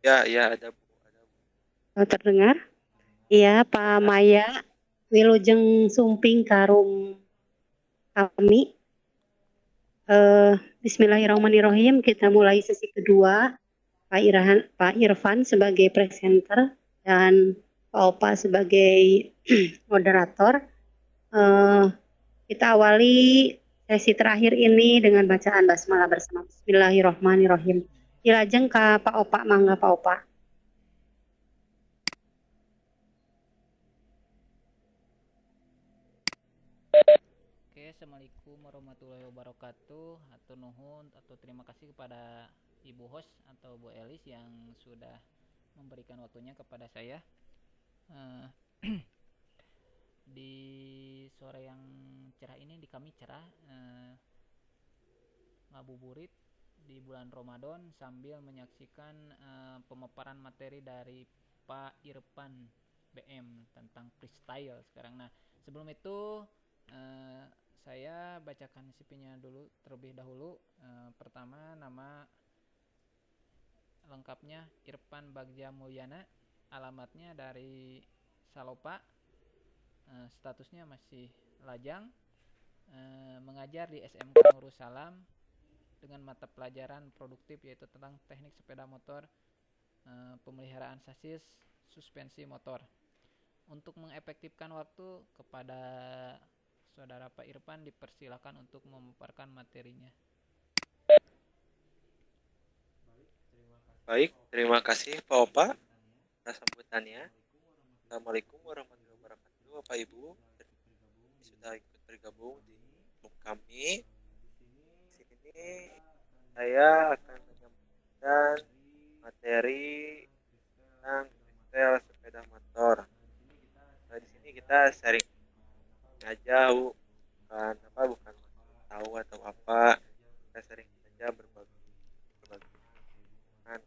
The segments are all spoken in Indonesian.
Ya, ya ada Bu. Ada Bu. Terdengar? Iya, Pak Dengar. Maya, Wilujeng Sumping Karum kami. Eh, Bismillahirrahmanirrahim. Kita mulai sesi kedua. Pak Irfan sebagai presenter dan Pak Opa sebagai moderator. Eh, kita awali sesi terakhir ini dengan bacaan basmalah bersama. Bismillahirrahmanirrahim. Ilajeng ka Pak Opa, mangga Pak Opa. Oke, Assalamualaikum warahmatullahi wabarakatuh. Atau nuhun atau terima kasih kepada Ibu host atau Bu Elis yang sudah memberikan waktunya kepada saya. Eh, di sore yang cerah ini di kami cerah ngabuburit di bulan Ramadan sambil menyaksikan pemaparan materi dari Pak Irfan BM tentang freestyle sekarang. Nah, sebelum itu eh, saya bacakan CV-nya dulu terlebih dahulu. Pertama, nama lengkapnya Irfan Bagja Mulyana, alamatnya dari Salopa, statusnya masih lajang, mengajar di SMK Nurul Salam dengan mata pelajaran produktif yaitu tentang teknik sepeda motor, pemeliharaan sasis, suspensi motor. Untuk mengefektifkan waktu kepada saudara Pak Irfan dipersilakan untuk memaparkan materinya. Baik, terima kasih Pak Opa atas sambutannya. Assalamualaikum warahmatullahi wabarakatuh, Bapak Ibu. Sudah ikut bergabung di grup kami. Di sini saya akan menyampaikan materi tentang freestyle sepeda motor. Nah, di sini kita sharing aja, bukan tahu atau apa. Kita sharing saja berbagi pengalaman.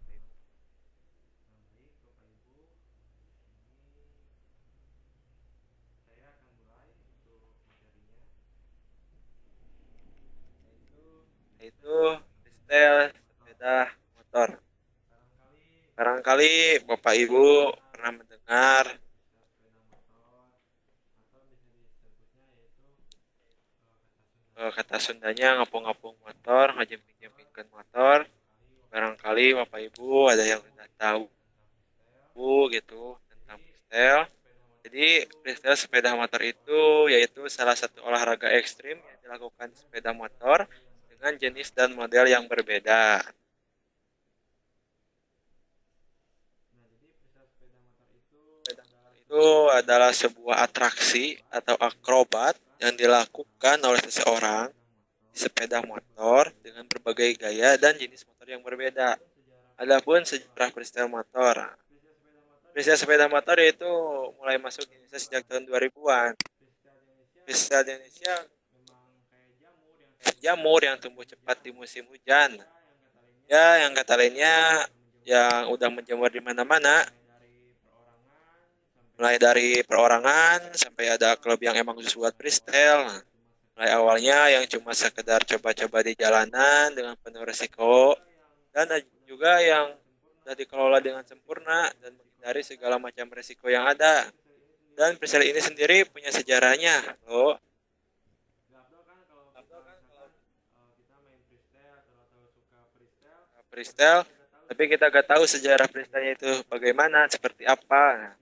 Yaitu freestyle sepeda motor. Barangkali Bapak Ibu pernah mendengar kata Sundanya ngapung-ngapung motor, ngajemping-jempingkan motor. Barangkali Bapak Ibu ada yang sudah tahu gitu tentang freestyle. Jadi freestyle sepeda motor itu yaitu salah satu olahraga ekstrim yang dilakukan sepeda motor dengan jenis dan model yang berbeda. Itu adalah sebuah atraksi atau akrobat yang dilakukan oleh seseorang di sepeda motor dengan berbagai gaya dan jenis motor yang berbeda. Adapun sejarah freestyle motor. Freestyle sepeda motor itu mulai masuk di Indonesia sejak tahun 2000-an. Freestyle di Indonesia jamur yang tumbuh cepat di musim hujan. Ya, yang kata lainnya yang udah menjamur di mana-mana, mulai dari perorangan sampai ada klub yang emang khusus buat freestyle. Nah, mulai awalnya yang cuma sekedar coba-coba di jalanan dengan penuh resiko dan ada juga yang sudah dikelola dengan sempurna dan menghindari segala macam resiko yang ada. Dan freestyle ini sendiri punya sejarahnya loh. Freestyle, tapi kita gak tahu sejarah freestyle itu bagaimana, seperti apa.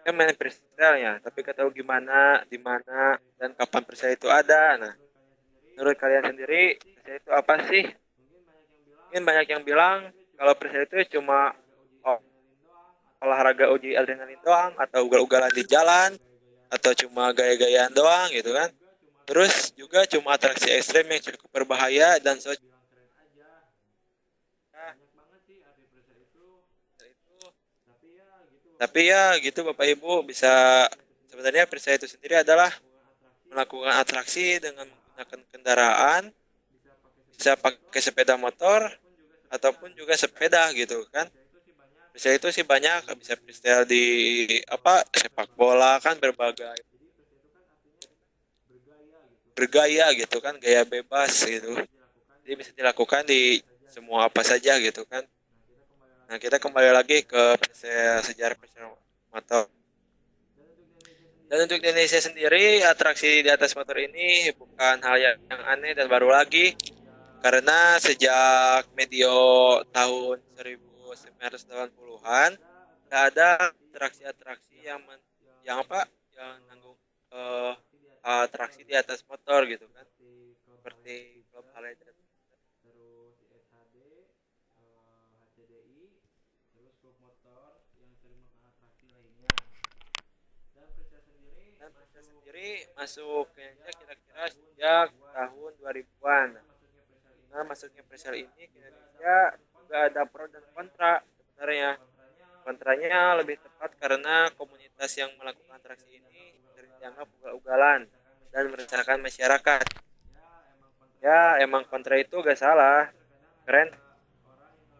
Kan main freestyle ya, tapi gak tahu gimana, di mana, dan kapan freestyle itu ada. Nah, menurut kalian sendiri, freestyle itu apa sih? Mungkin banyak yang bilang kalau freestyle itu cuma olahraga uji adrenalin doang, atau ugal-ugalan di jalan, atau cuma gaya-gayaan doang gitu kan. Terus juga cuma atraksi ekstrem yang cukup berbahaya dan so tapi ya gitu Bapak Ibu bisa sebenarnya freestyle itu sendiri adalah melakukan atraksi dengan menggunakan kendaraan, bisa pakai sepeda motor ataupun juga sepeda gitu kan. Freestyle itu sih banyak, bisa freestyle di sepak bola kan berbagai bergaya gitu kan, gaya bebas gitu. Jadi bisa dilakukan di semua apa saja gitu kan. Nah, kita kembali lagi ke sejarah freestyle motor. Dan untuk di Indonesia sendiri, atraksi di atas motor ini bukan hal yang aneh dan baru lagi, karena sejak medio tahun 1980-an ada atraksi-atraksi yang nanggung eh, atraksi di atas motor gitu kan, seperti klub Harley Davidson. Dan Presiden sendiri masuknya kira-kira sejak tahun 2000-an. Nah, masuknya Presiden ini ke Indonesia juga ada pro dan kontra sebenarnya. Kontranya lebih tepat karena komunitas yang melakukan atraksi ini sering dianggap ugal-ugalan dan meresahkan masyarakat. Ya, emang kontra itu gak salah. Keren.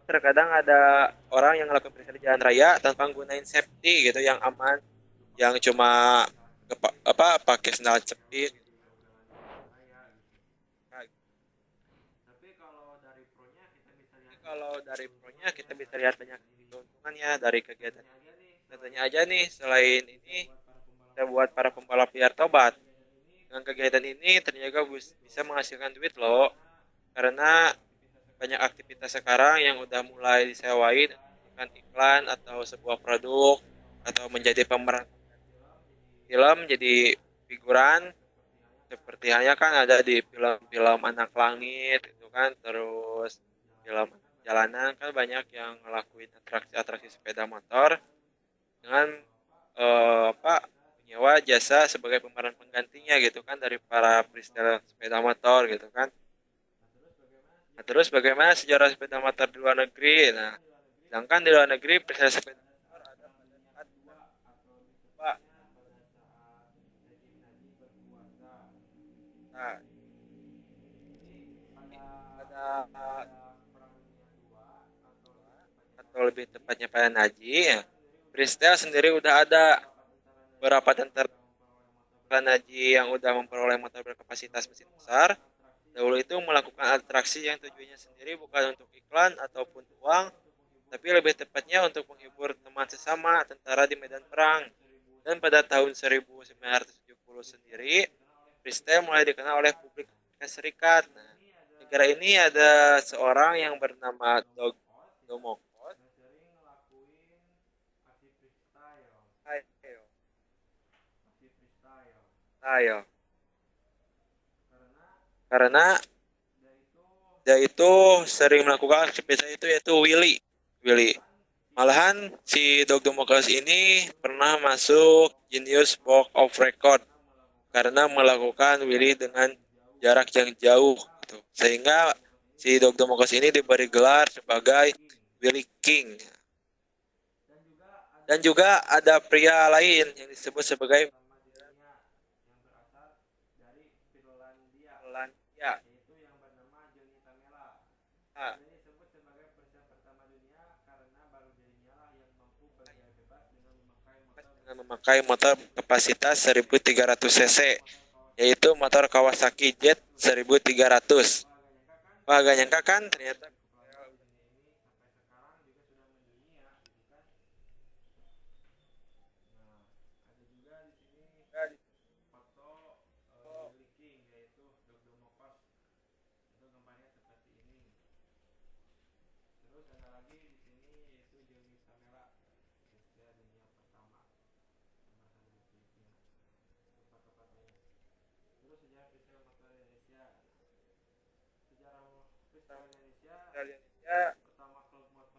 Terkadang ada orang yang melakukan presiden di jalan raya tanpa menggunakan safety gitu yang aman, yang cuma pakai sandal jepit. Kalau dari pro-nya kita bisa lihat banyak keuntungannya dari kegiatan. Contohnya aja nih, selain ini kita buat para pembalap liar tobat. Dengan kegiatan ini ternyata bisa menghasilkan duit loh. Karena banyak aktivitas sekarang yang udah mulai disewain iklan atau sebuah produk atau menjadi pemeran film, jadi figuran seperti hanya kan ada di film-film Anak Langit itu kan, terus film jalanan kan banyak yang ngelakuin atraksi sepeda motor dengan menyewa jasa sebagai pemeran penggantinya gitu kan dari para freestyle sepeda motor gitu kan. Nah, terus bagaimana sejarah sepeda motor di luar negeri? Nah, sedangkan di luar negeri freestyle sepeda motor ada pada saat Pak. Nah, ada atau lebih tepatnya pada Naji ya. Freestyle sendiri udah ada beberapa tentara Naji yang udah memperoleh motor berkapasitas mesin besar. Dahulu itu melakukan atraksi yang tujuannya sendiri bukan untuk iklan ataupun uang, tapi lebih tepatnya untuk menghibur teman sesama tentara di medan perang. Dan pada tahun 1970 sendiri, freestyle mulai dikenal oleh publik Amerika Serikat. Nah, negara ini ada seorang yang bernama Doug Domokos. Ayo. Karena dia itu sering melakukan aktivitas itu yaitu Willy. Malahan si Dr. Mokas ini pernah masuk Guinness Book of Record karena melakukan Willy dengan jarak yang jauh gitu. Sehingga si Dr. Mokas ini diberi gelar sebagai Willy King. Dan juga ada pria lain yang disebut sebagai Finlandia. Dengan memakai motor kapasitas 1300 cc, yaitu motor Kawasaki Jet 1300. Wah, gak nyangka kan ternyata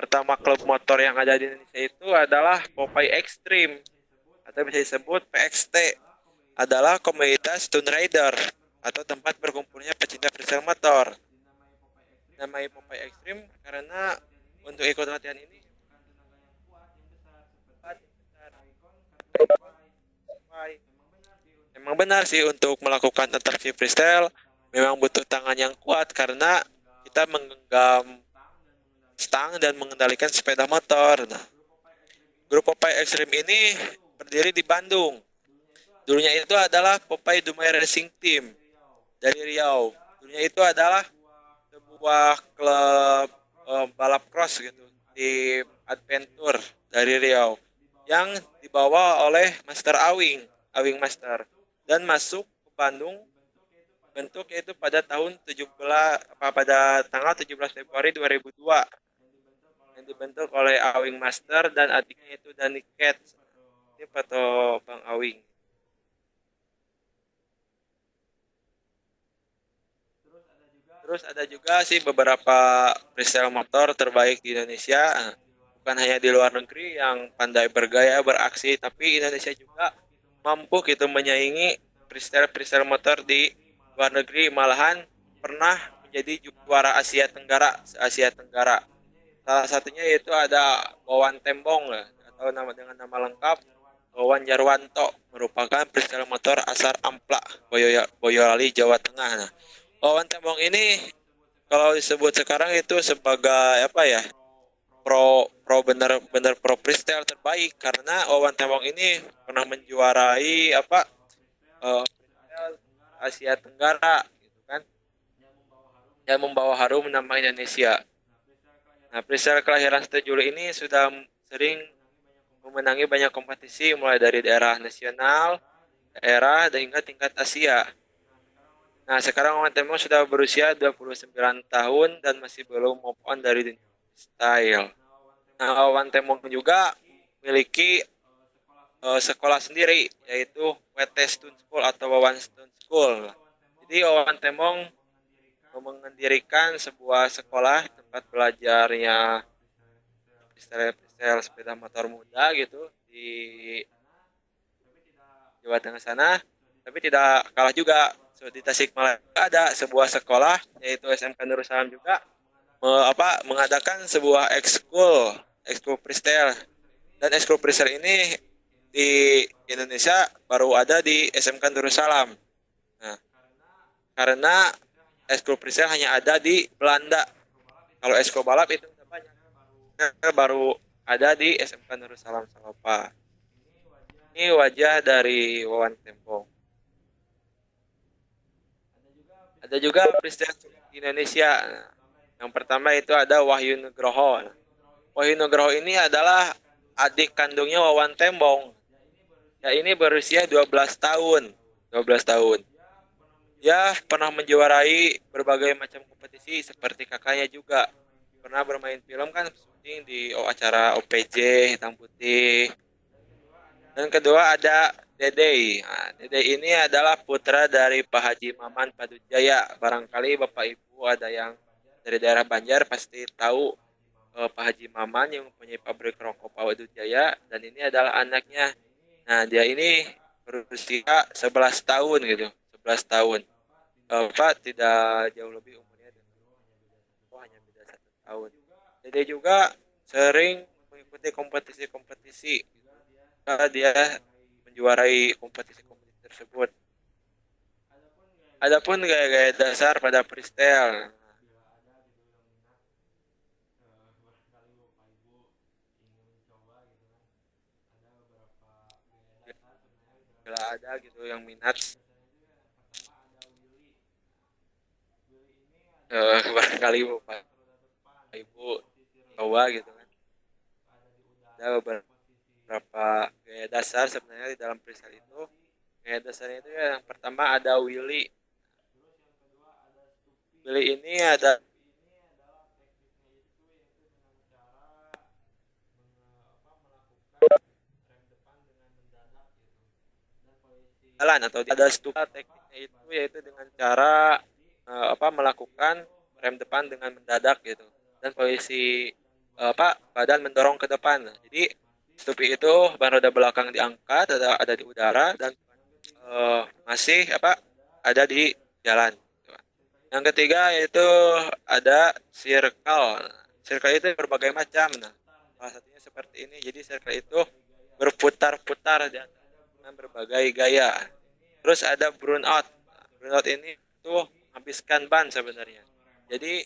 pertama klub motor yang ada di Indonesia itu adalah Popeye Extreme atau bisa disebut PXT, adalah komunitas Toon Rider atau tempat berkumpulnya pecinta freestyle motor. Namanya Popeye Extreme karena untuk ikut latihan ini memang benar sih, untuk melakukan atraksi freestyle memang butuh tangan yang kuat karena kita menggenggam stang dan mengendalikan sepeda motor. Nah, grup Popeye Extreme ini berdiri di Bandung. Dulunya itu adalah Popeye Dumai Racing Team dari Riau. Dulunya itu adalah sebuah klub balap cross gitu. di Adventure dari Riau yang dibawa oleh Master Awing, Awing Master, dan masuk ke Bandung bentuk yaitu pada tahun 17 pada tanggal 17 Februari 2002 yang dibentuk oleh Awing Master dan adiknya itu Dani Cat. Ini foto Bang Awing. Terus ada juga sih beberapa freestyle motor terbaik di Indonesia. Bukan hanya di luar negeri yang pandai bergaya, beraksi, tapi Indonesia juga mampu gitu menyaingi freestyle motor di luar negeri. Malahan pernah menjadi juara Asia Tenggara. Salah satunya yaitu ada Wawan Tembong atau dengan nama lengkap Wawan Jarwanto, merupakan freestyle motor asal Amplak, Boyolali, Jawa Tengah. Nah, Wawan Tembong ini kalau disebut sekarang itu sebagai apa ya, bener-bener pro freestyle terbaik, karena Wawan Tembong ini pernah menjuarai Asia Tenggara gitu kan, yang membawa harum nama Indonesia. Nah, freestyle kelahiran 1 Juli ini sudah sering memenangi banyak kompetisi mulai dari daerah nasional, daerah, dan hingga tingkat Asia. Nah, sekarang Wawan Tembong sudah berusia 29 tahun dan masih belum move on dari dunia style. Nah, Wawan Tembong juga memiliki sekolah sendiri, yaitu WT Stunt School atau Wawan Stunt School. Jadi Wawan Tembong mendirikan sebuah sekolah tempat belajarnya freestyle sepeda motor muda gitu di Jawa Tengah sana. Tapi tidak kalah juga di Tasikmalaya ada sebuah sekolah yaitu SMK Nurul Salam juga mengadakan sebuah ekskul freestyle, dan ekskul freestyle ini di Indonesia baru ada di SMK Nurul Salam. Nah, karena ekskul freestyle hanya ada di Belanda. Kalau ekskul balap itu banyak, baru ada di SMK Nurul Salam Salopa. Ini wajah dari Wawan Tembong. Ada juga freestyle di Indonesia. Yang pertama itu ada Wahyu Nugroho. Wahyu Nugroho ini adalah adik kandungnya Wawan Tembong. Ya, ini berusia 12 tahun. Dia pernah menjuarai berbagai macam kompetisi seperti kakaknya juga. Pernah bermain film kan, syuting di acara OPJ Hitam Putih. Dan kedua ada Dede. Nah, Dede ini adalah putra dari Pak Haji Maman Padujaya. Barangkali Bapak Ibu ada yang dari daerah Banjar pasti tahu Pak Haji Maman yang mempunyai pabrik rokok Padujaya, dan ini adalah anaknya. Nah, dia ini berusia 11 tahun gitu. 11 tahun. Pak tidak jauh lebih umurnya dengan hanya beda 1 tahun. Dede juga sering mengikuti kompetisi-kompetisi. Dia menjuarai kompetisi-kompetisi tersebut. Adapun gaya-gaya dasar pada freestyle, bila ada gitu yang minat, barangkali Bapak Ibu coba gitu kan. Ada beberapa gaya dasar sebenarnya di dalam freestyle itu. Gaya dasarnya itu yang pertama ada Willy. Willy ini ada jalan atau ada stupa. Tekniknya itu yaitu dengan cara melakukan rem depan dengan mendadak gitu, dan posisi badan mendorong ke depan. Jadi stupi itu ban roda belakang diangkat, ada di udara, dan masih ada di jalan. Yang ketiga yaitu ada circle. Circle itu berbagai macam. Nah, salah satunya seperti ini. Jadi circle itu berputar-putar dengan berbagai gaya. Terus ada burnout. Burnout ini tuh habiskan ban sebenarnya. Jadi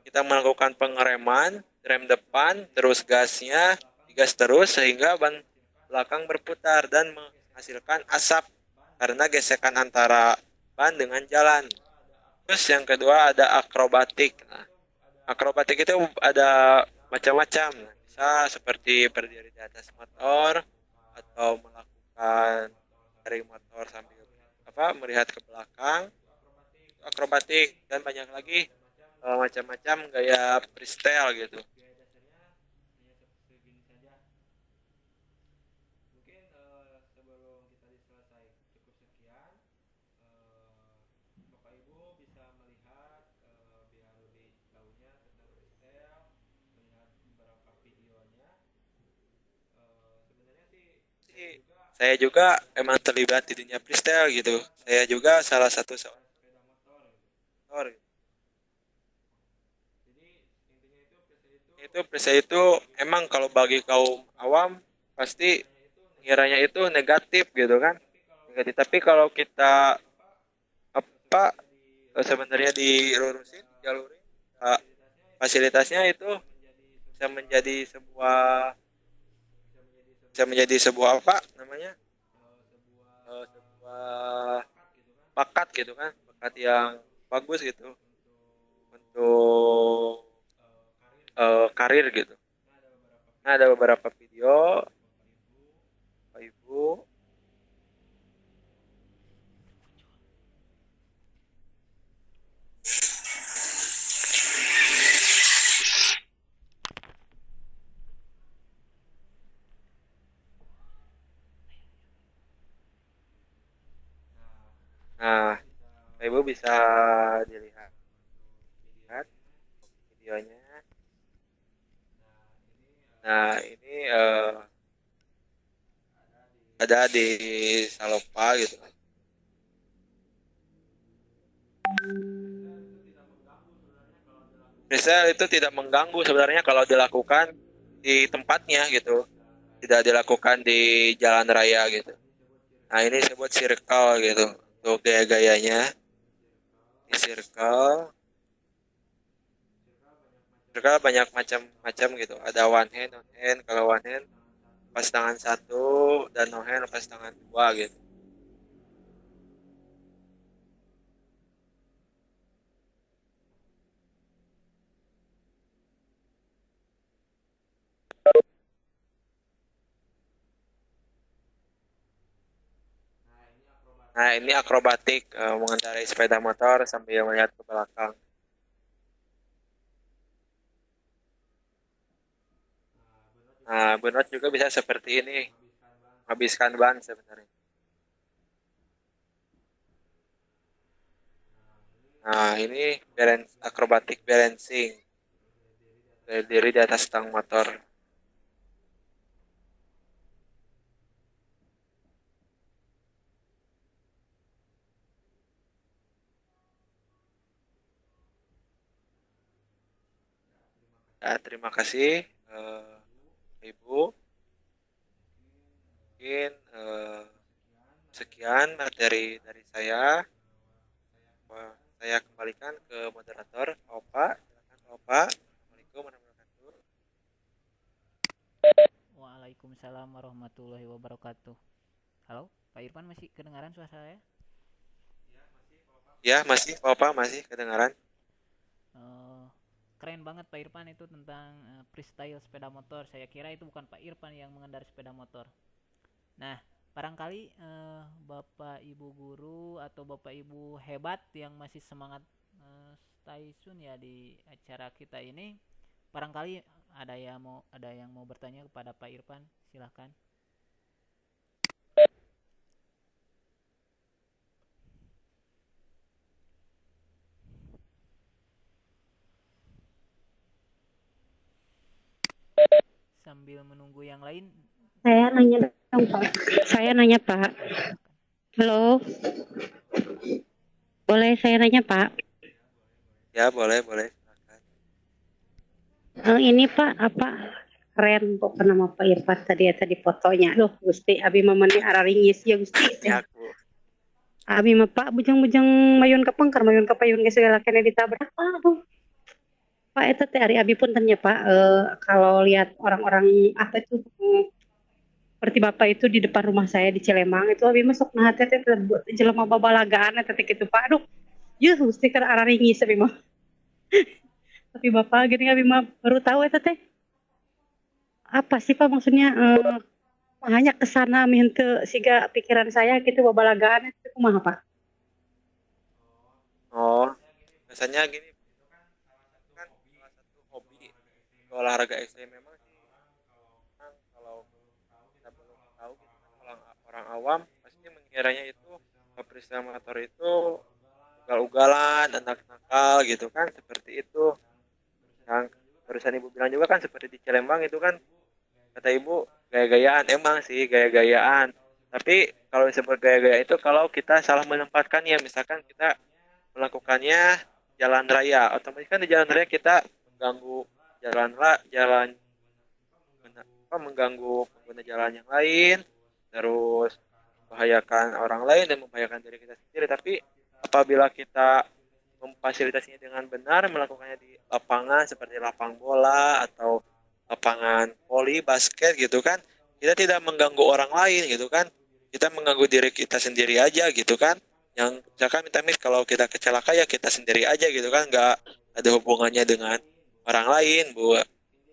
kita melakukan pengereman, rem depan, terus gasnya, digas terus sehingga ban belakang berputar dan menghasilkan asap karena gesekan antara ban dengan jalan. Terus yang kedua ada akrobatik. Nah, akrobatik itu ada macam-macam. Bisa seperti berdiri di atas motor atau melakukan dari motor sambil melihat ke belakang, akrobatik dan banyak lagi macam-macam gaya freestyle gitu. Saya juga emang terlibat di dunia freestyle gitu. Saya juga salah satu seorang motor. Itu freestyle itu emang kalau bagi kaum awam pasti ngiranya itu negatif gitu kan. Negatif. Tapi kalau kita apa sebenarnya dilurusin, dijalurin, fasilitasnya itu bisa menjadi sebuah apa namanya sebuah bakat gitu kan, bakat yang bagus gitu untuk karir gitu. Nah, ada beberapa video Bapak Ibu nah Bapak Ibu bisa dilihat videonya. Nah, ini ada di Salopa gitu. Freestyle itu tidak mengganggu sebenarnya kalau dilakukan di tempatnya gitu. Tidak dilakukan di jalan raya gitu. Nah, ini disebut circle gitu. Untuk gaya-gayanya. Di circle banyak macam-macam gitu. Ada one hand, no hand. Kalau one hand pas tangan satu dan no hand pas tangan dua gitu. Nah, ini akrobatik mengendarai sepeda motor sambil melihat ke belakang. Nah, burnout juga bisa seperti ini, menghabiskan ban sebenarnya. Nah, ini akrobatik balancing, berdiri di atas stang motor. Nah, terima kasih Ibu. Mungkin sekian materi dari saya. Saya kembalikan ke moderator, Opa. Silakan Opa. Assalamualaikum warahmatullahi wabarakatuh. Waalaikumsalam warahmatullahi wabarakatuh. Halo, Pak Irfan masih kedengaran suara saya? Ya, masih Opa, masih kedengaran. Keren banget Pak Irfan itu tentang freestyle sepeda motor. Saya kira itu bukan Pak Irfan yang mengendarai sepeda motor. Nah, barangkali Bapak Ibu guru atau Bapak Ibu hebat yang masih semangat stay tune ya di acara kita ini, barangkali ada yang mau bertanya kepada Pak Irfan, silahkan. Sambil menunggu yang lain. Saya nanya dong Pak. Saya nanya Pak. Halo. Boleh saya nanya Pak? Ya, boleh. Ini Pak, apa keren kok nama Pak Irfan tadi fotonya. Loh, Gusti Abi mamani araringis ya Gusti. Ya, Abi mah Pak bujang-bujang mayun ke pengkar, mayun ke payun ke segala kena ditabrak. Pak itu teh Ari Abi pun tanya Pak, kalau lihat orang-orang apa itu seperti Bapak itu di depan rumah saya di Cilemang itu Abi masuk nah teh jelema babalagaan teh gitu Pak. Aduh, yuh mesti keur araringis Abi mah. Tapi Bapak gini Abi mah baru tahu eta teh. apa sih Pak maksudnya hanya ke sana minta siga pikiran saya gitu babalagaan itu kumaha Pak? Oh, biasanya gini kan salah satu hobi olahraga ekstrim memang sih memang kalau kita belum tahu gitu kan orang awam pasti mengiranya itu freestyle motor itu ugal-ugalan anak nakal gitu kan seperti itu yang barusan ibu bilang juga kan seperti di Cilembang itu kan kata ibu gaya-gayaan emang sih gaya-gayaan tapi kalau disebut gaya-gaya itu kalau kita salah menempatkannya misalkan kita melakukannya jalan raya otomatis kan di jalan raya kita mengganggu jalan mengganggu pengguna jalan yang lain terus membahayakan orang lain dan membahayakan diri kita sendiri tapi apabila kita memfasilitasinya dengan benar melakukannya di lapangan seperti lapang bola atau lapangan voli basket gitu kan kita tidak mengganggu orang lain gitu kan kita mengganggu diri kita sendiri aja gitu kan yang misalkan minta kalau kita kecelakaan ya kita sendiri aja gitu kan nggak ada hubungannya dengan orang lain bu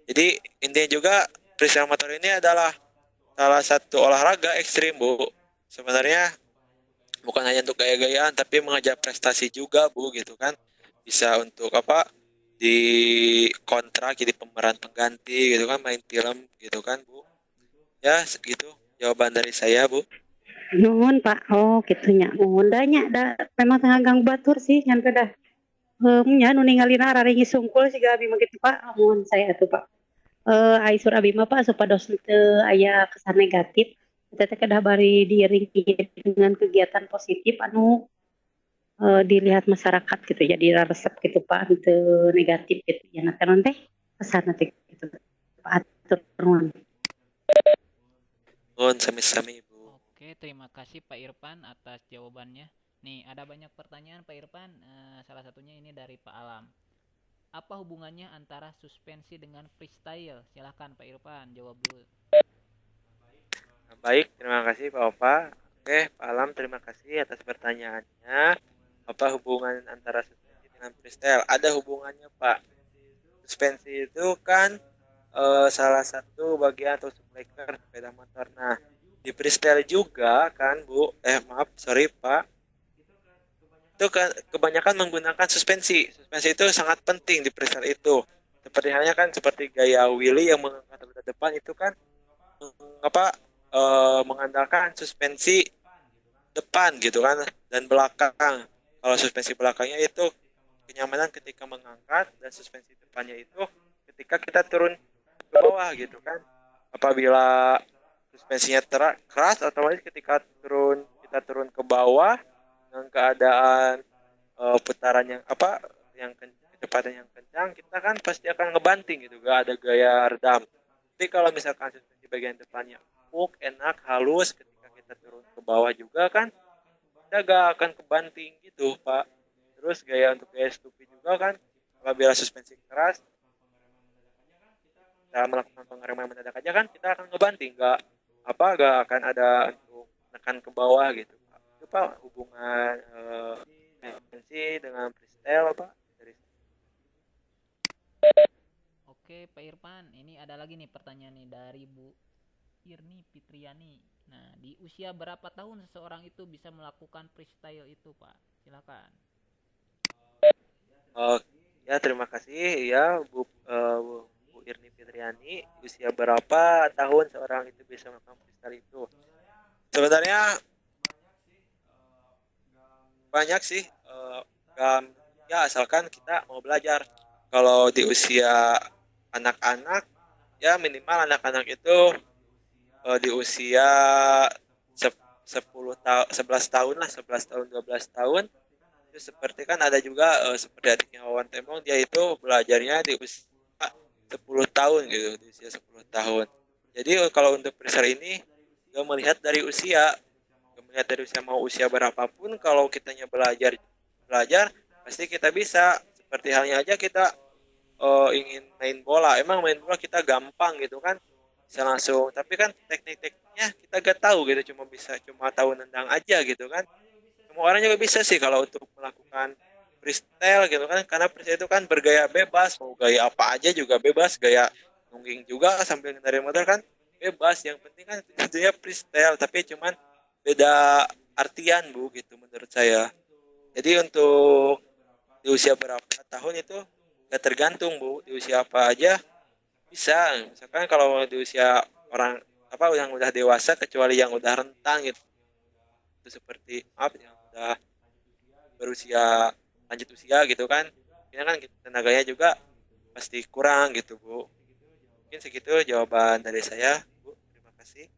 jadi intinya juga freestyle motor ini adalah salah satu olahraga ekstrim bu sebenarnya bukan hanya untuk gaya-gayaan tapi mengejar prestasi juga bu gitu kan bisa untuk apa di kontrak jadi pemeran pengganti gitu kan main film gitu kan bu ya segitu jawaban dari saya bu. Nuhun Pak. Oh gitunya. Nuhun danya memang tengah gang batur sih nyampe dah. Nya nu ninggalin araringi sungkul siga abi mah gitu Pak. Mohon saya tuh Pak. Aisur abi mah Pak supados teu aya kesan negatif. Teteh kedah bari diiringi dengan kegiatan positif anu dilihat masyarakat gitu jadi resep gitu Pak itu negatif gitu ya nanti nanti kesan nanti gitu Pak atur nuhun. Mohon sami-sami bu. Oke, terima kasih Pak Irfan atas jawabannya. Nih, ada banyak pertanyaan Pak Irfan. Salah satunya ini dari Pak Alam. Apa hubungannya antara suspensi dengan freestyle? Silahkan Pak Irfan jawab dulu. Baik terima kasih Pak Opa. Oke Pak Alam terima kasih atas pertanyaannya apa hubungan antara suspensi dengan freestyle ada hubungannya Pak suspensi itu kan salah satu bagian atau subleker sepeda motor. Nah, di freestyle juga kan, Bu. Maaf, sorry, Pak. Itu kan kebanyakan menggunakan suspensi. Suspensi itu sangat penting di freestyle itu. Seperti halnya kan seperti gaya Willy yang mengangkat roda depan itu kan apa mengandalkan suspensi depan gitu kan dan belakang. Kalau suspensi belakangnya itu kenyamanan ketika mengangkat dan suspensi depannya itu ketika kita turun ke bawah gitu kan apabila suspensinya keras otomatis ketika kita turun ke bawah dengan keadaan putaran yang apa yang kecepatan yang kencang kita kan pasti akan ngebanting gitu gak ada gaya redam tapi kalau misalkan suspensi bagian depannya empuk enak halus ketika kita turun ke bawah juga kan kita gak akan kebanting gitu Pak terus gaya untuk gaya stupid juga kan apabila suspensi keras kita melakukan pengereman mendadak aja kan kita akan ngebanting gak akan ada untuk menekan ke bawah gitu Pak. Itu Pak hubungan suspensi dengan freestyle Pak dari Oke, Pak Irfan, ini ada lagi nih pertanyaan nih dari Bu Irni Fitriani. Nah, di usia berapa tahun seseorang itu bisa melakukan freestyle itu, Pak? Silakan. ya terima kasih ya Bu Irni Fitriani usia berapa tahun seorang itu bisa melakukan freestyle itu sebenarnya banyak sih ya asalkan kita mau belajar kalau di usia anak-anak ya minimal anak-anak itu di usia 11 tahun lah 11 tahun 12 tahun itu seperti kan ada juga seperti adiknya Wawan Temong dia itu belajarnya di usia 10 tahun gitu di usia 10 tahun jadi kalau untuk freezer ini gak melihat dari usia melihat dari usia mau usia berapapun kalau kitanya belajar belajar pasti kita bisa seperti halnya aja kita ingin main bola emang main bola kita gampang gitu kan bisa langsung tapi kan teknik-tekniknya kita gak tahu gitu cuma tahu nendang aja gitu kan semua orang juga bisa sih kalau untuk melakukan freestyle gitu kan karena freestyle itu kan bergaya bebas mau gaya apa aja juga bebas gaya nungging juga sambil ngendarin motor kan bebas, yang penting kan tentunya freestyle, tapi cuman beda artian Bu gitu menurut saya. Jadi untuk di usia berapa tahun itu gak tergantung Bu, di usia apa aja bisa. Misalkan kalau di usia orang apa yang udah dewasa, kecuali yang udah rentan gitu, itu seperti maaf yang udah berusia lanjut usia gitu kan, ini kan tenaganya juga pasti kurang gitu Bu. Mungkin segitu jawaban dari saya Bu, terima kasih.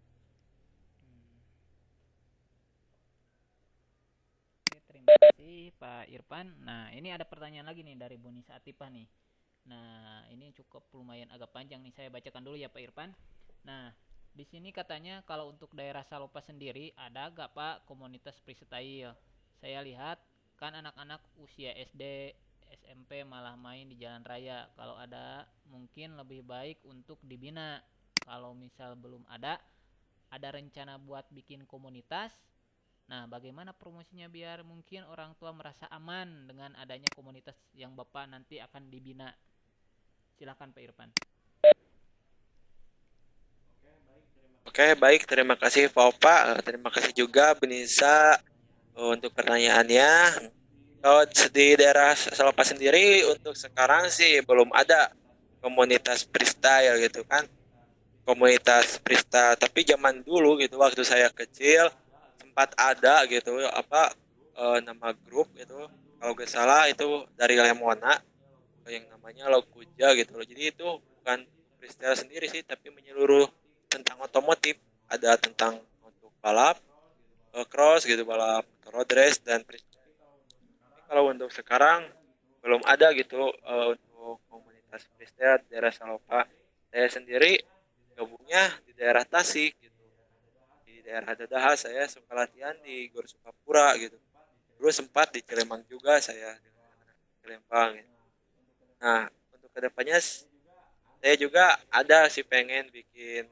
Oke, terima kasih Pak Irfan. Nah, ini ada pertanyaan lagi nih dari Bu Nisa Atifah nih. Nah, ini cukup lumayan agak panjang nih, saya bacakan dulu ya Pak Irfan. Nah, di sini katanya kalau untuk daerah Salopa sendiri ada gak Pak komunitas freestyle? Saya lihat kan anak-anak usia SD, SMP malah main di jalan raya. Kalau ada mungkin lebih baik untuk dibina. Kalau misal belum ada rencana buat bikin komunitas. Nah, bagaimana promosinya biar mungkin orang tua merasa aman dengan adanya komunitas yang Bapak nanti akan dibina? Silakan Pak Irfan. Oke, baik, terima kasih Pak Opa. Terima kasih juga Benisa untuk pertanyaannya. Kalau di daerah Salopa sendiri untuk sekarang sih belum ada komunitas freestyle gitu kan. Komunitas freestyle, tapi zaman dulu gitu waktu saya kecil sempat ada gitu apa nama grup itu, kalau gak salah itu dari Lemona yang namanya Lokuja gitu loh. Jadi itu bukan freestyle sendiri sih, tapi menyeluruh tentang otomotif. Ada tentang untuk balap, cross gitu, balap road race dan freestyle. Tapi kalau untuk sekarang belum ada gitu untuk komunitas freestyle di daerah Salopa. Saya sendiri gabungnya di daerah Tasik gitu. Di daerah Dadaha saya suka latihan di Gor Sukapura gitu. Dulu sempat di Cilembang juga saya dengan anak Cilembang gitu. Nah, untuk kedepannya saya juga ada sih pengen bikin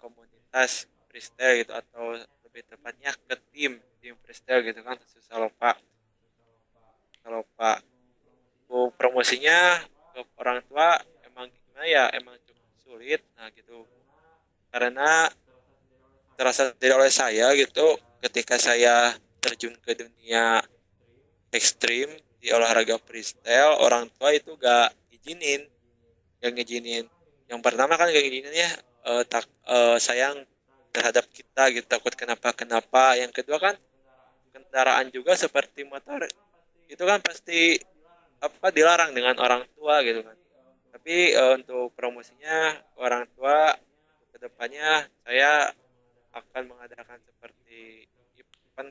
komunitas freestyle gitu, atau lebih tepatnya ke tim freestyle gitu kan, khusus Salopa. Salopa. Promosinya ke orang tua emang gimana ya, emang cukup sulit. Nah gitu, karena terasa tidak oleh saya gitu ketika saya terjun ke dunia ekstrim di olahraga freestyle, orang tua itu gak ngizinin. Yang pertama kan gak ngizininnya sayang terhadap kita gitu, takut kenapa. Yang kedua kan kendaraan juga seperti motor itu kan pasti apa dilarang dengan orang tua gitu kan. Tapi untuk promosinya orang tua kedepannya saya akan mengadakan seperti event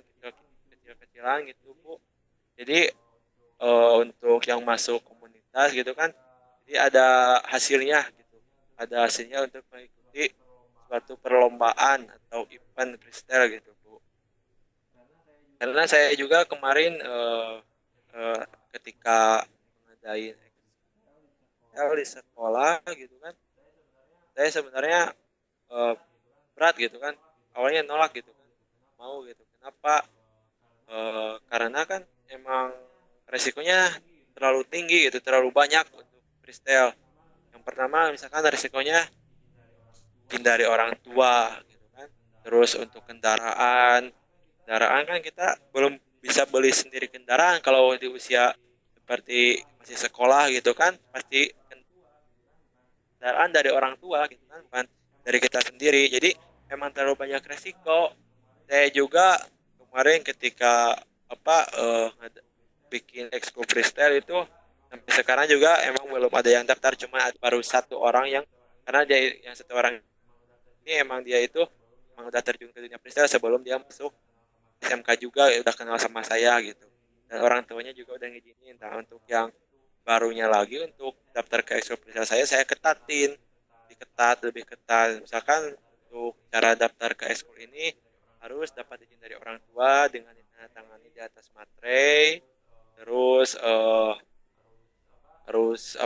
kecil-kecilan gitu Bu. Jadi untuk yang masuk komunitas gitu kan, jadi ada hasilnya gitu, ada hasilnya untuk mengikuti suatu perlombaan atau event freestyle gitu Bu. Karena saya juga kemarin uh, ketika mengadain di sekolah gitu kan, saya sebenarnya uh, berat gitu kan, awalnya nolak gitu kan, mau gitu. Kenapa? Karena kan emang resikonya terlalu tinggi gitu, terlalu banyak untuk freestyle. Yang pertama misalkan resikonya hindari orang tua gitu kan. Terus untuk kendaraan kan kita belum bisa beli sendiri kendaraan kalau di usia seperti masih sekolah gitu kan, pasti kendaraan dari orang tua gitu kan, bukan dari kita sendiri. Jadi emang terlalu banyak resiko. Saya juga kemarin ketika bikin expo freestyle itu, sampai sekarang juga emang belum ada yang daftar, cuma baru satu orang yang, karena dia yang satu orang ini emang dia itu emang udah terjun ke dunia freestyle sebelum dia masuk SMK juga, udah kenal sama saya gitu, dan orang tuanya juga udah ngizinin. Nah untuk yang barunya lagi untuk daftar ke expo freestyle saya lebih ketat. Misalkan untuk cara daftar ke ekskul ini harus dapat izin dari orang tua dengan ditandatangani di atas materai, terus harus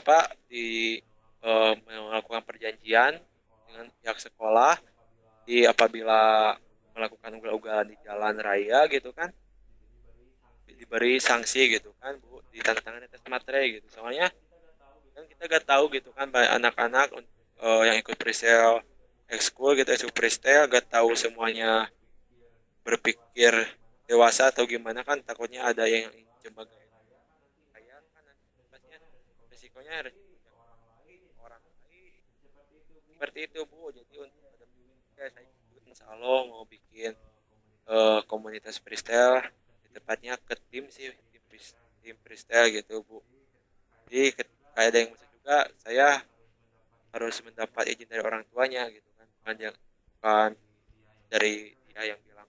melakukan perjanjian dengan pihak sekolah apabila melakukan ugal-ugalan di jalan raya gitu kan, diberi sanksi gitu kan ditandatangani atas materai gitu. Soalnya kan kita gak tahu gitu kan, anak-anak yang ikut freestyle ekskul gitu, ekskul freestyle gak tahu semuanya berpikir dewasa atau gimana kan, takutnya ada yang coba kayak kan nanti pastinya resikonya orang lain seperti itu Bu. Jadi untuk pada saya ikut insya Allah mau bikin komunitas freestyle, tepatnya ke tim sih, tim freestyle gitu Bu. Jadi kayak ada yang masuk juga, saya harus mendapat izin dari orang tuanya gitu kan, bukan dari dia yang bilang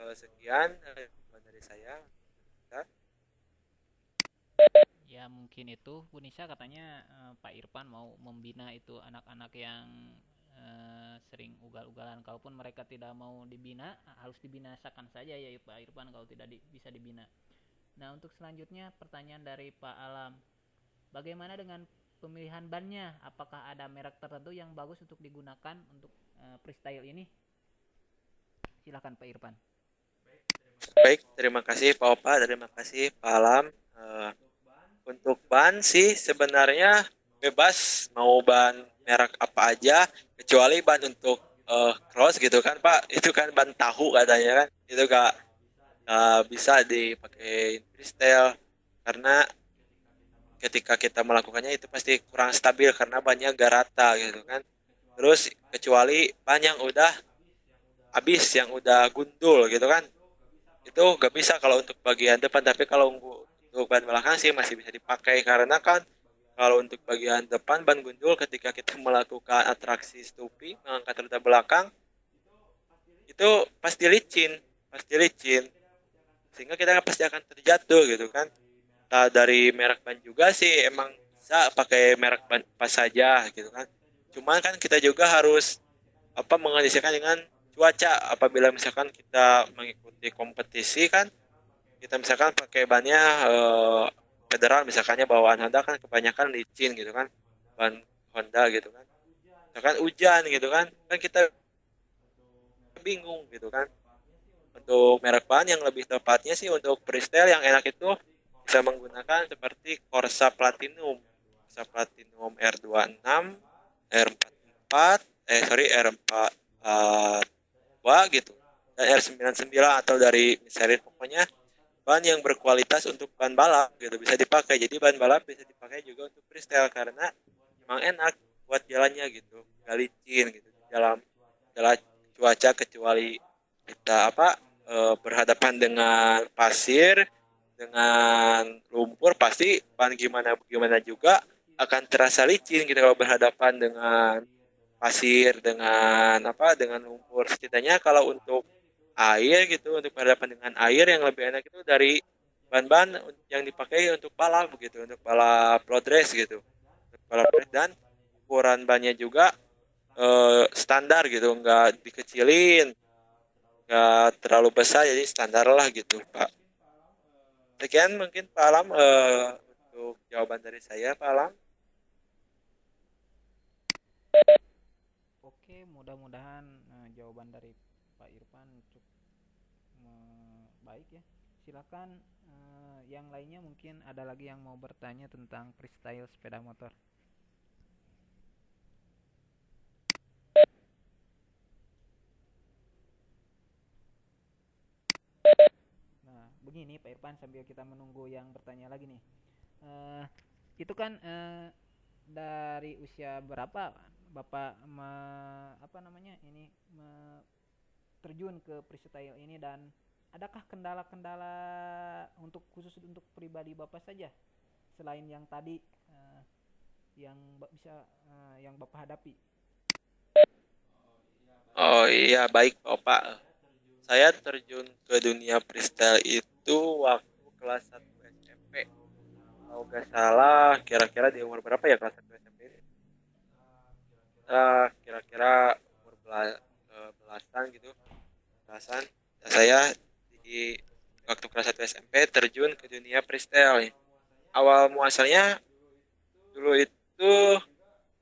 udah sekian dari saya. Ya mungkin itu Bu Nisa katanya Pak Irfan mau membina itu anak-anak yang sering ugal-ugalan, kalaupun mereka tidak mau dibina harus dibinasakan saja ya Pak Irfan kalau tidak bisa dibina. Nah untuk selanjutnya pertanyaan dari Pak Alam, bagaimana dengan pemilihan bannya, apakah ada merek tertentu yang bagus untuk digunakan untuk freestyle ini? Silahkan Pak Irfan. Baik, terima kasih Pak Opa, terima kasih Pak Alam. Untuk ban sih sebenarnya bebas mau ban merek apa aja, kecuali ban untuk cross gitu kan Pak, itu kan ban tahu katanya kan, itu gak bisa dipakai freestyle karena ketika kita melakukannya itu pasti kurang stabil karena bannya gak rata gitu kan. Terus kecuali ban yang udah habis, yang udah gundul gitu kan, itu gak bisa kalau untuk bagian depan, tapi kalau untuk ban belakang sih masih bisa dipakai karena kan kalau untuk bagian depan ban gundul ketika kita melakukan atraksi stopping mengangkat roda belakang itu pasti licin sehingga kita pasti akan terjatuh gitu kan. Nah, dari merek ban juga sih emang bisa pakai merek ban apa saja gitu kan, cuman kan kita juga harus mengandalkan dengan cuaca. Apabila misalkan kita mengikuti kompetisi kan, kita misalkan pakai bannya federal, misalkannya bawaan Honda kan kebanyakan licin gitu kan, ban Honda gitu kan, misalkan hujan gitu kan, kan kita bingung gitu kan. Untuk merek ban yang lebih tepatnya sih untuk freestyle yang enak itu bisa menggunakan seperti Corsa Platinum, Corsa Platinum R26, R44, R42 gitu, dan R99 atau dari misalnya pokoknya ban yang berkualitas untuk ban balap gitu bisa dipakai. Jadi ban balap bisa dipakai juga untuk freestyle karena emang enak buat jalannya gitu, gak licin gitu dalam cuaca, kecuali kita berhadapan dengan pasir, dengan lumpur, pasti ban gimana gimana juga akan terasa licin gitu kalau berhadapan dengan pasir, dengan lumpur. Setidaknya kalau untuk air gitu, untuk berhadapan dengan air yang lebih enak itu dari ban-ban yang dipakai untuk balap gitu, untuk balap road race gitu, untuk balap race. Dan ukuran bannya juga standar gitu, nggak dikecilin, nggak terlalu besar, jadi standar lah gitu Pak. Sekian mungkin Pak Alam untuk jawaban dari saya Pak Alam. Oke, mudah-mudahan jawaban dari Pak Irfan cukup baik ya. Silakan yang lainnya, mungkin ada lagi yang mau bertanya tentang freestyle sepeda motor. Nah, begini Pak Irfan, sambil kita menunggu yang bertanya lagi nih. Itu kan dari usia berapa Bapak terjun ke freestyle ini, dan adakah kendala-kendala khusus untuk pribadi Bapak saja selain yang tadi yang yang Bapak hadapi? Oh iya, baik Pak. Saya terjun ke dunia freestyle itu waktu kelas 1 SMP. Kalau nggak salah, kira-kira di umur berapa ya kelas 1 SMP ini? Kira-kira umur belasan gitu. Belasan. Nah, saya di waktu kelas 1 SMP terjun ke dunia freestyle. Awal muasalnya dulu itu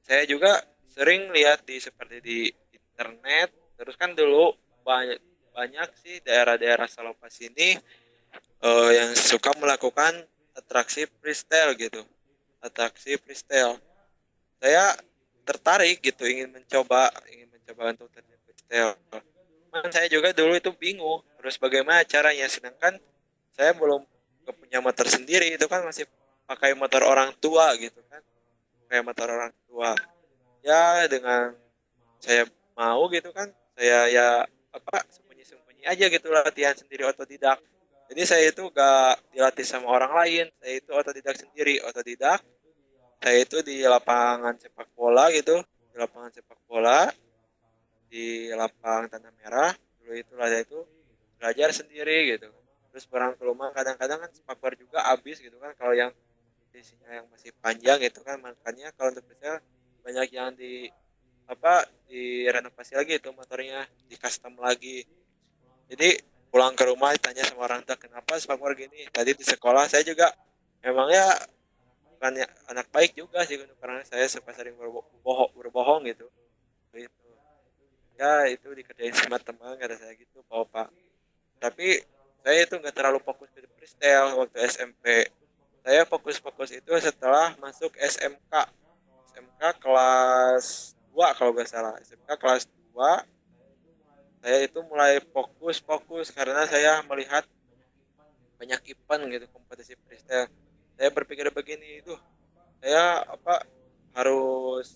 saya juga sering lihat seperti di internet. Terus kan dulu banyak banyak sih daerah-daerah Salopas ini yang suka melakukan atraksi freestyle gitu. Atraksi freestyle. Saya tertarik gitu ingin mencoba untuk terjun freestyle. Cuman saya juga dulu itu bingung terus bagaimana caranya, sedangkan saya belum punya motor sendiri, itu kan masih pakai motor orang tua gitu kan, pakai motor orang tua. Ya dengan saya mau gitu kan, saya ya apa sembunyi-sembunyi aja gitu latihan sendiri otodidak. Jadi saya itu gak dilatih sama orang lain, saya itu otodidak sendiri, otodidak. Saya itu di lapangan sepak bola gitu, di lapangan sepak bola di lapang tanah merah. Dulu itu saya itu belajar sendiri gitu. Terus pulang ke rumah kadang-kadang kan spakbar juga habis gitu kan, kalau yang isinya yang masih panjang gitu kan, makanya kalau untuk misalnya banyak yang direnovasi lagi itu motornya, di custom lagi. Jadi pulang ke rumah tanya sama orang tua kenapa spakbar gini. Tadi di sekolah saya juga emangnya bukan anak baik juga sih gitu, karena saya suka sering berbohong gitu. Gitu. Ya itu dikerjain sama teman kata saya gitu pak. Tapi saya itu nggak terlalu fokus ke freestyle waktu SMP. Saya fokus-fokus itu setelah masuk SMK kelas 2 kalau nggak salah. SMK kelas 2 saya itu mulai fokus karena saya melihat banyak event gitu kompetisi freestyle. Saya berpikir begini, itu saya harus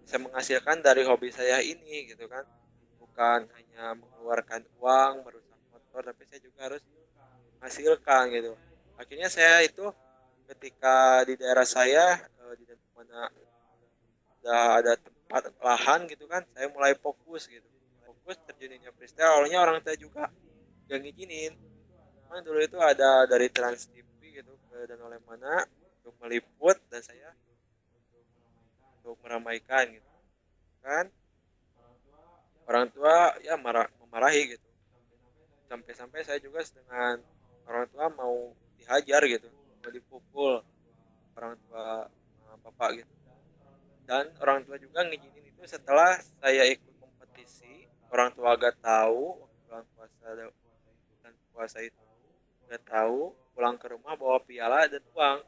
bisa menghasilkan dari hobi saya ini gitu kan, bukan hanya mengeluarkan uang merusak motor, tapi saya juga harus menghasilkan gitu. Akhirnya saya itu ketika di daerah saya, di mana udah ada tempat lahan gitu kan, saya mulai fokus terjunnya freestyle. Awalnya orang tua juga gak ngizinin, cuman dulu itu ada dari Trans TV gitu ke Danau Lemana untuk meliput, dan saya untuk meramaikan gitu kan. Orang tua ya memarahi gitu, sampai-sampai saya juga dengan orang tua mau dihajar gitu, mau dipukul orang tua, bapak gitu. Dan orang tua juga ngizinin itu setelah saya ikut kompetisi. Orang tua gak tahu waktu bulan puasa itu, gak tahu pulang ke rumah bawa piala dan uang.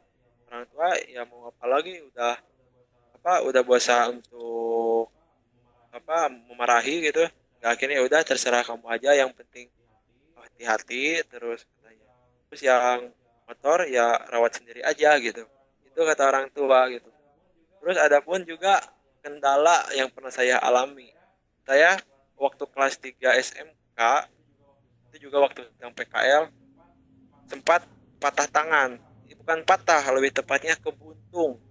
Orang tua ya mau apa lagi, udah bosan untuk memarahi gitu. Gak, akhirnya ya udah terserah kamu aja, yang penting hati-hati terus katanya. Terus yang motor ya rawat sendiri aja gitu, itu kata orang tua gitu. Terus ada pun juga kendala yang pernah saya alami. Saya waktu kelas 3 SMK itu juga waktu yang PKL sempat patah tangan. Ini bukan patah, lebih tepatnya kebuntung.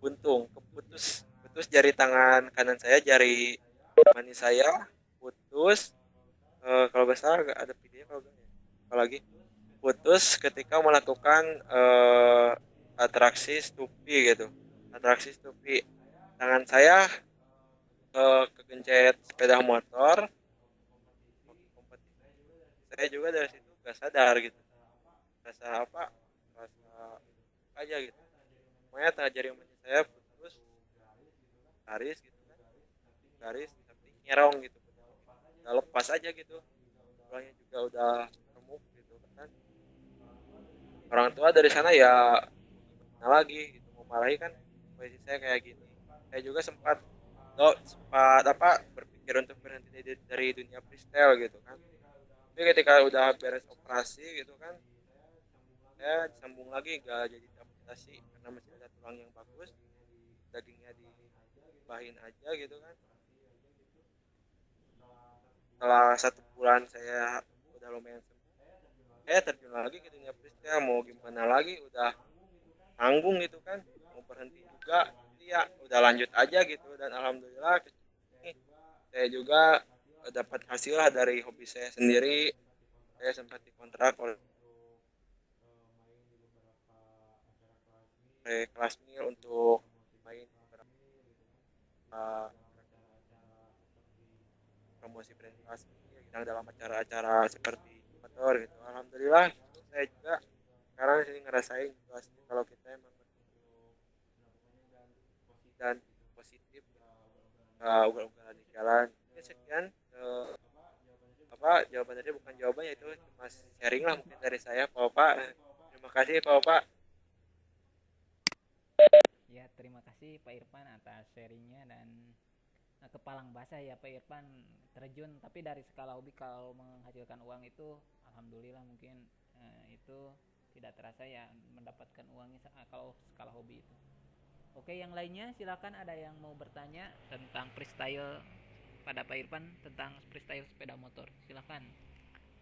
Putus jari tangan kanan saya, jari manis saya putus. Kalau nggak salah ada video kalau nggak ya. Apalagi putus ketika melakukan atraksi stupi gitu. Atraksi stupi. Tangan saya kegencet sepeda motor waktu kompetisi. Saya juga dari situ gak sadar gitu. Rasa rasa aja gitu. Pokoknya tengah jari manis saya putus, garis gitu kan. Garis tapi nyerong gitu. Udah lepas aja gitu. Tulangnya juga udah remuk gitu kan. Orang tua dari sana ya gimana lagi gitu, mau marahi kan posisi saya kayak gini. Saya juga sempat berpikir untuk berhenti dari dunia freestyle gitu kan. Tapi ketika udah beres operasi gitu kan, saya disambung lagi gak jadi amputasi karena masih ada tulang yang bagus, dagingnya dibahin aja gitu kan. Setelah 1 bulan saya udah lumayan sembuh, saya terjun lagi ke dunia freestyle. Mau gimana lagi, udah tanggung gitu kan, mau berhenti juga. Jadi ya udah lanjut aja gitu, dan alhamdulillah saya juga dapat hasil lah dari hobi saya sendiri. Saya sempat dikontrak oleh kelas mil untuk main beberapa promosi presentasi yang dalam acara-acara seperti motor gitu. Alhamdulillah gitu. Saya juga sekarang sih ngerasain situasi kalau kita emang dan positif, ugal-ugalan di jalan. Oke, sekian jawaban tadi, bukan jawaban, itu cuma sharing lah mungkin dari saya Pak. Terima kasih Bapak. Ya, terima kasih Pak Irfan atas sharingnya dan kepalang basah ya Pak Irfan, terjun tapi dari skala hobi kalau menghasilkan uang itu alhamdulillah mungkin itu tidak terasa ya mendapatkan uangnya kalau skala hobi itu. Oke, yang lainnya silakan, ada yang mau bertanya tentang freestyle pada Pak Irfan, tentang freestyle sepeda motor. Silakan.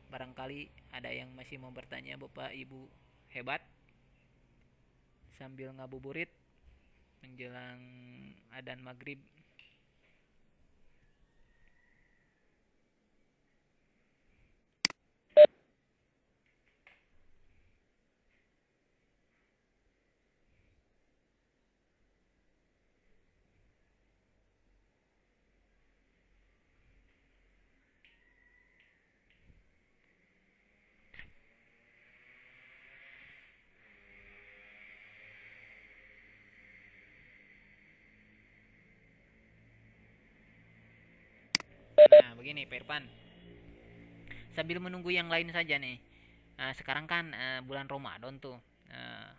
Barangkali ada yang masih mau bertanya Bapak Ibu hebat sambil ngabuburit menjelang adzan maghrib. Nah, begini Pak Irfan, sambil menunggu yang lain saja nih. Sekarang kan bulan Ramadan tuh. Uh,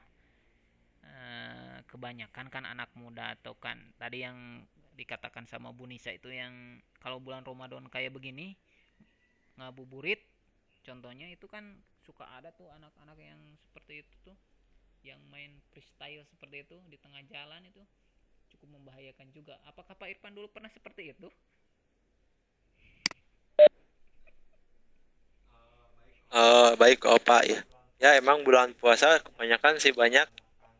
Kebanyakan kan anak muda atau kan tadi yang dikatakan sama Bu Nisa itu yang kalau bulan Ramadan kayak begini ngabuburit contohnya itu kan suka ada tuh anak-anak yang seperti itu tuh yang main freestyle seperti itu di tengah jalan, itu cukup membahayakan juga. Apakah Pak Irfan dulu pernah seperti itu? Baik Opa ya. Ya emang bulan puasa kebanyakan sih banyak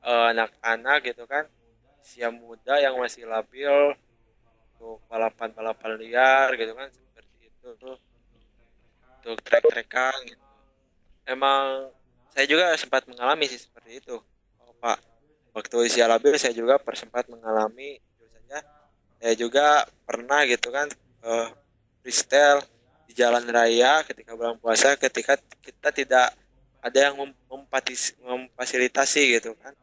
anak-anak gitu kan, usia muda yang masih labil untuk balapan-balapan liar gitu kan seperti itu tuh, untuk trek-trekan gitu. Emang saya juga sempat mengalami sih seperti itu. Oh, Pak, waktu usia labil saya juga sempat mengalami jujur saja. Saya juga pernah gitu kan freestyle di jalan raya ketika bulan puasa, ketika kita tidak ada yang memfasilitasi gitu kan.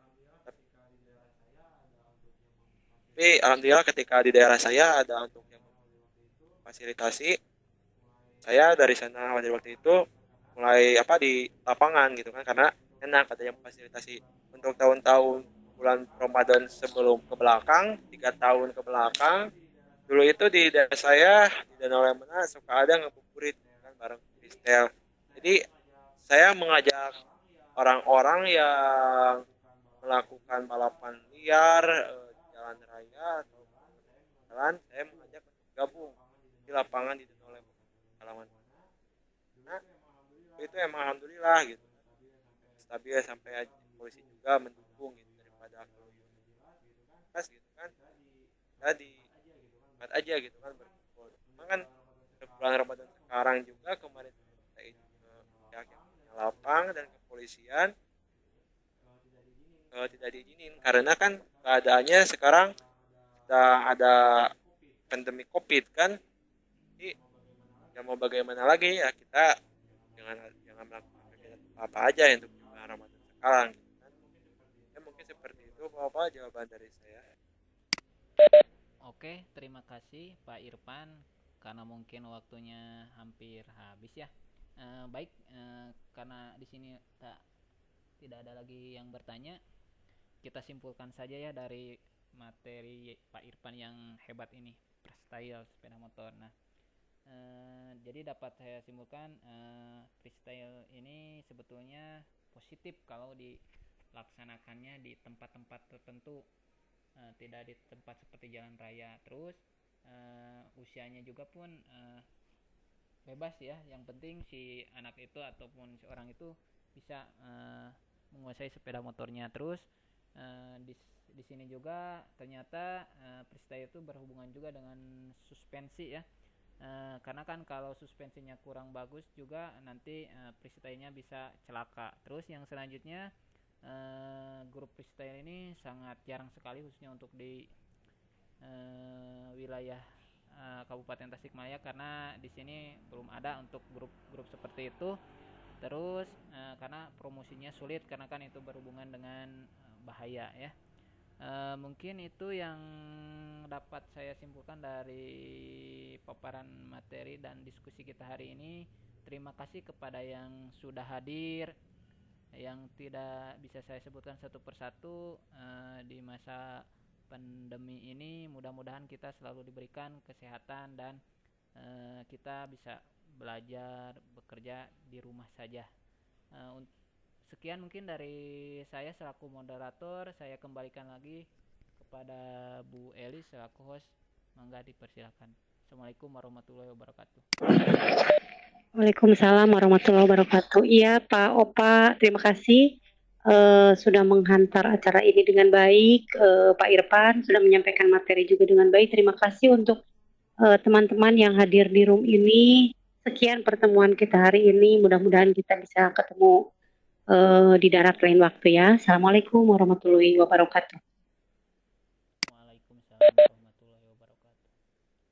Tapi alhamdulillah ketika di daerah saya ada untuk yang memfasilitasi, saya dari sana pada waktu itu mulai apa di lapangan gitu kan, karena enak ada yang memfasilitasi. Untuk tahun-tahun bulan Ramadan sebelum ke belakang, 3 tahun ke belakang, dulu itu di daerah saya di Danau Lemena suka ada ngabuburit kan bareng freestyle. Jadi saya mengajak orang-orang yang melakukan balapan liar di jalan raya atau jalan, saya mengajak untuk gabung di lapangan di Danau Lemena halaman. Nah, itu emang alhamdulillah gitu stabil sampai polisi juga mendukung gitu daripada keluyuran pas gitu kan, tadi tempat aja gitu kan berkumpul. Memang kan bulan Ramadan sekarang juga kemarin kita itu ke pihak yang punya lapang dan kepolisian tidak diizinin karena kan keadaannya sekarang sedang ada pandemi COVID kan. Jadi ya mau bagaimana lagi ya, kita jangan melakukan kegiatan apa aja untuk bulan Ramadan sekarang gitu kan. Ya mungkin seperti itu Bapak jawaban dari saya. Oke, terima kasih Pak Irfan karena mungkin waktunya hampir habis ya. Baik, karena di sini tidak ada lagi yang bertanya, kita simpulkan saja ya dari materi Pak Irfan yang hebat ini, freestyle sepeda motor. Nah, jadi dapat saya simpulkan freestyle ini sebetulnya positif kalau dilaksanakannya di tempat-tempat tertentu, tidak di tempat seperti jalan raya. Terus usianya juga pun bebas ya, yang penting si anak itu ataupun si orang itu bisa menguasai sepeda motornya. Terus di sini juga ternyata freestyle itu berhubungan juga dengan suspensi ya. Karena kan kalau suspensinya kurang bagus juga nanti freestyle-nya bisa celaka. Terus yang selanjutnya grup freestyle ini sangat jarang sekali khususnya untuk di wilayah Kabupaten Tasikmalaya, karena di sini belum ada untuk grup-grup seperti itu. Terus karena promosinya sulit karena kan itu berhubungan dengan bahaya ya. Mungkin itu yang dapat saya simpulkan dari paparan materi dan diskusi kita hari ini. Terima kasih kepada yang sudah hadir. yang tidak bisa saya sebutkan satu persatu. Di masa pandemi ini mudah-mudahan kita selalu diberikan kesehatan dan kita bisa belajar bekerja di rumah saja. Sekian mungkin dari saya selaku moderator. Saya kembalikan lagi kepada Bu Elis selaku host. Mangga dipersilakan. Assalamualaikum warahmatullahi wabarakatuh. Waalaikumsalam warahmatullahi wabarakatuh. Iya Pak Opa, terima kasih sudah menghantar acara ini dengan baik. Pak Irfan sudah menyampaikan materi juga dengan baik. Terima kasih untuk teman-teman yang hadir di room ini. Sekian pertemuan kita hari ini. Mudah-mudahan kita bisa ketemu di darat lain waktu ya. Assalamualaikum warahmatullahi wabarakatuh. Waalaikumsalam.